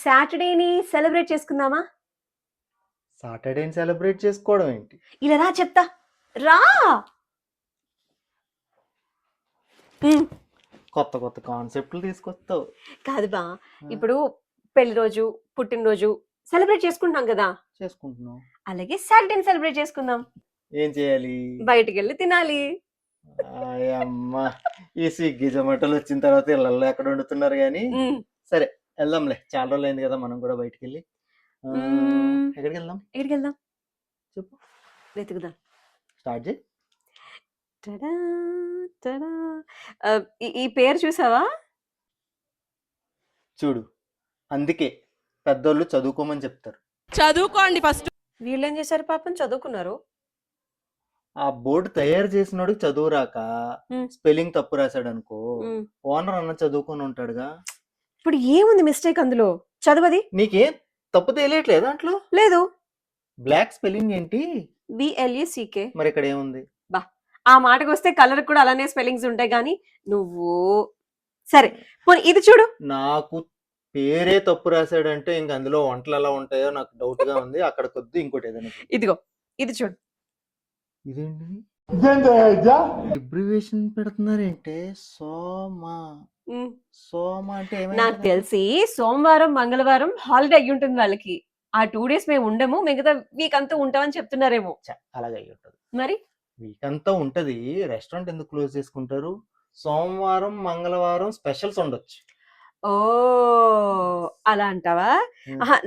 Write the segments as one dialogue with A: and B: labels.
A: సాటర్డేని celebrate చేసుకుందామా?
B: సాటర్డేని celebrate చేసుకోవడం ఏంటి?
A: ఇలా రా చెప్తా. రా.
B: కొత్త కొత్త కాన్సెప్ట్లు తీసుకొస్తావు.
A: కాదు బా, ఇప్పుడు పెళ్లి రోజు, పుట్టినరోజు సెలబ్రేట్ చేసుకుంటాం కదా,
B: చేసుకుంటున్నావు.
A: అలాగే సాటర్డేని సెలబ్రేట్ చేసుకుందాం.
B: ఏం చేయాలి?
A: బయటికి వెళ్ళి తినాలి.
B: అమ్మా, ఈ స్విగ్గీ జొమాటోలు వచ్చిన తర్వాత ఇళ్ళల్లో ఎక్కడ వండుతున్నారు కానీ సరే వెళ్దాంలే, చాలా రోజులు అయింది కదా మనం కూడా బయటికి వెళ్ళి. ఎక్కడికి వెళ్దాం?
A: ఎక్కడికి వెళ్దాం
B: చెప్పు,
A: వెతుకుదాం.
B: స్టార్ట్ చేయి.
A: Ta-da, ta-da. ఈ పేరు చూసావా?
B: చూడు, అందుకే పెద్దోళ్ళు చదువుకోమని చెప్తారు.
C: చదువుకోండి ఫస్ట్.
A: వీళ్ళు ఏం చేశారు పాపం, చదువుకున్నారు.
B: ఆ బోర్డు తయారు చేసినోడికి చదువు రాక స్పెల్లింగ్ తప్పు రాశాడు అనుకో, ఓనర్ అన్న చదువుకొని ఉంటాడుగా.
A: ఇప్పుడు ఏముంది మిస్టేక్ అందులో? చదువది.
B: నీకేం తప్పు తెలియట్లేదు దాంట్లో?
A: లేదు.
B: బ్లాక్ స్పెల్లింగ్ ఏంటి?
A: BLECK.
B: మరి ఇక్కడ ఏముంది?
A: బా, ఆ మాటకు వస్తే కలర్ కూడా అలానే స్పెల్లింగ్స్ ఉంటాయి కానీ నువ్వు సరే పోనీ ఇది చూడు.
B: నాకు పేరే తప్పు రాశాడంటే ఇంక అందులో వంటలు ఎలా ఉంటాయో నాకు డౌట్ గా ఉంది. అక్కడ కొద్ది ఇంకోటి ఏదైనా.
A: ఇదిగో ఇది చూడు.
B: ఇదేంటి అబ్రివేషన్ పెడుతున్నారేంటే? సోమా. సోమా అంటే
A: నాకు తెలిసి సోమవారం మంగళవారం హాలిడే అయ్యి ఉంటుంది వాళ్ళకి. ఆ 2 days మేము ఉండము, మిగతా వీక్ అంతా ఉంటామని చెప్తున్నారేమో.
B: అలాగే అయ్యి ఉంటది.
A: మరి
B: వీక్ అంతా ఉంటది, రెస్టారెంట్ ఎందుకు క్లోజ్ చేసుకుంటారు? సోమవారం మంగళవారం స్పెషల్స్ ఉండొచ్చు.
A: ఓ అలా అంటావా?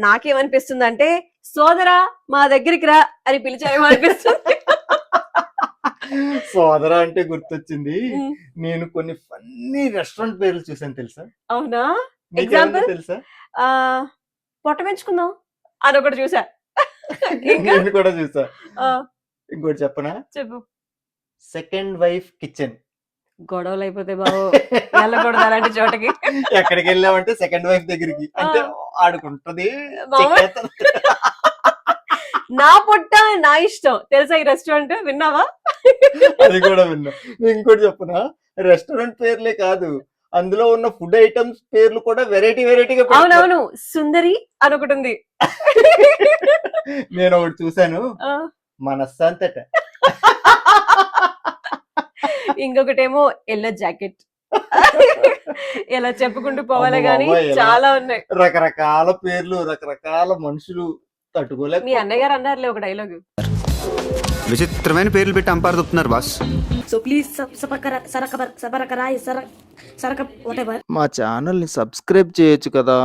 A: నాకేమనిపిస్తుంది అంటే, సోదరా మా దగ్గరికి రా అని పిలిచారేమో అనిపిస్తుంది.
B: సోదరా అంటే గుర్తొచ్చింది, నేను కొన్ని ఫన్నీ రెస్టారెంట్ పేర్లు చూసాను తెలుసా?
A: అవునా? ఎగ్జాంపుల్
B: తెలుసా?
A: పొట్ట పెంచుకుందాం అదొకటి చూసా.
B: నేను కూడా చూసా. ఇంకోటి చెప్పనా?
A: చెప్పు.
B: Second wife kitchen.
A: గొడవలు అయిపోతే బాబు వెళ్ళకూడదు అలాంటి చోటకి.
B: ఎక్కడికి వెళ్ళామంటే సెకండ్ వైఫ్ దగ్గరికి, అంటే ఆడుకుంటది.
A: నా పొట్ట నా ఇష్టం తెలుసా ఈ రెస్టారెంట్, విన్నావా?
B: అది కూడా విన్నా. ఇంకోటి చెప్పనా, రెస్టారెంట్ పేర్లే కాదు, అందులో ఉన్న ఫుడ్ ఐటమ్స్ పేర్లు కూడా వెరైటీ వెరైటీగా.
A: అవునవును, సుందరి అని ఒకటి ఉంది.
B: నేను ఒకటి చూసాను, మనస్సంతట.
A: ఇంకొకటేమో ఎల్లో జాకెట్. ఇలా చెప్పుకుంటూ పోవాలే గానీ చాలా ఉన్నాయి.
B: రకరకాల పేర్లు, రకరకాల మనుషులు తట్టుకోలేక.
A: మీ అన్నయ్య గారు అన్నారులే ఒక డైలాగ్,
D: విచిత్రమైన పేర్లు పెట్టి అంపారు చెప్తున్నారు బాస్.
C: సో ప్లీజ్
B: మా ఛానల్ ని సబ్స్క్రైబ్ చేయొచ్చు కదా.